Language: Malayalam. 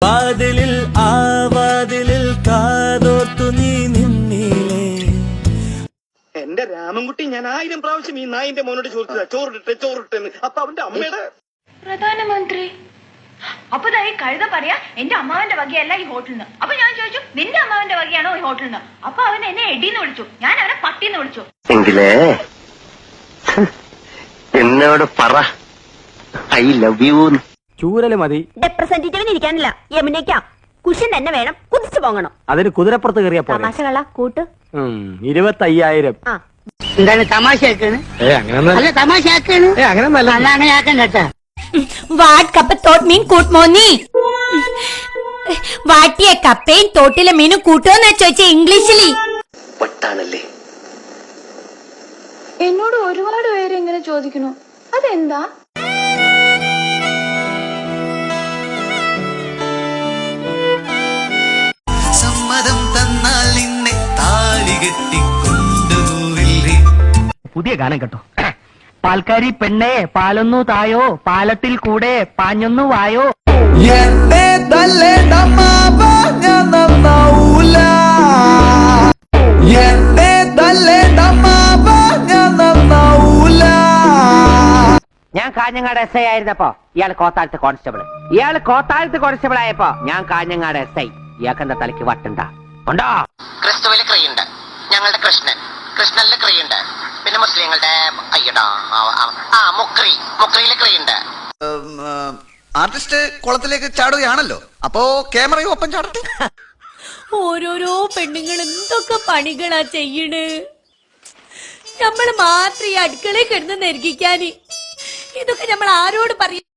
വാതിലിൽ ആ വാതിലിൽ കാതോർത്തു നീ നിന്നിലേ. എന്റെ രാമൻകുട്ടി, ഞാൻ 1000 പ്രാവശ്യം ഈ നായിന്റെ മോനോട് ചോറിട്ടെ ചോറിട്ടെന്ന്. അപ്പൊ അവന്റെ അമ്മയുടെ പ്രധാനമന്ത്രി അപ്പൊ ഈ കഴുത പറയാ എന്റെ അമ്മാവന്റെ വകയല്ല ഈ ഹോട്ടലിൽ നിന്ന്. അപ്പൊ ഞാൻ ചോദിച്ചു നിന്റെ അമ്മാവന്റെ വകയാണോ ഈ ഹോട്ടലിൽ നിന്ന്? അപ്പൊ അവൻ എന്നെ എടീന്ന് വിളിച്ചു, ഞാൻ അവനെ പട്ടിന്ന് വിളിച്ചു. എങ്കിലേ എന്നോട് പറ ഐ ലവ് യു. ചൂരല് മതി. റെപ്രസെന്റേറ്റീവിന് ഇരിക്കാനില്ല, യമുനയ്ക്കാം കുഷൻ തന്നെ വേണം, കുതിച്ചു പോകണം. അതിന് കുതിരപ്പുറത്ത് കയറിയ പോലെ. തമാശകള കൂട്ട് 25,000. എന്താണ് തമാശ അല്ല തമാശ അങ്ങനെ ആക്കണ്ട കേട്ടാ. വാട്ട് കപ്പ തോട്ട് മീൻ കൂട്ടുമോന്നി വാട്ടിയ കപ്പയും തോട്ടിലെ മീനും കൂട്ടുമെന്നാ ചോദിച്ച ഇംഗ്ലീഷിൽ. വട്ടാണല്ലേ. എന്നോട് ഒരുപാട് പേര് ഇങ്ങനെ ചോദിക്കുന്നു, അതെന്താ? സമ്മതം തന്നാൽ നിന്നെ താലി കെട്ടിക്കൊണ്ടുപോവില്ലേ. പുതിയ ഗാനം കേട്ടോ. പാൽക്കാരി പെണ്ണേ പാലൊന്നു തായോ, പാലത്തിൽ കൂടെ പാഞ്ഞൊന്നു വായോ. എന്നെ തല്ലേണ്ടമ്മാവ ഞാൻ നന്നാവൂല, എന്നെ തല്ലേണ്ടമ്മാവ ഞാൻ നന്നാവൂല. ഞാൻ കാഞ്ഞങ്ങാട് SI ആയിരുന്നപ്പോ ഇയാൾ കോത്താഴത്ത് കോൺസ്റ്റബിൾ ആയപ്പോ ഞാൻ കാഞ്ഞങ്ങാട് SI. ഇയാൾക്കെന്താ തലയ്ക്ക് വട്ടുണ്ടാ ഉണ്ടോ? ക്രിസ്തുവിൽ ക്രിയുണ്ട്, ഞങ്ങളുടെ കൃഷ്ണനിലെ ക്രിയുണ്ട്, പിന്നെ മുസ്ലിങ്ങളുടെ അയ്യടാ മുക്രിയിലെ ക്രിയുണ്ട്. ആർട്ടിസ്റ്റ് കുളത്തിലേക്ക് ചാടുകയാണല്ലോ, അപ്പോ ക്യാമറയും ഒപ്പം ചാടട്ടെ. ഓരോരോ പെണ്ണുങ്ങൾ എന്തൊക്കെ പണികളാ ചെയ്യണ്. നമ്മള് മാത്രം ഈ അടുക്കളയിൽ കിടന്ന് നെരുകിക്കാന്. ഇതൊക്കെ നമ്മൾ ആരോട് പറയും?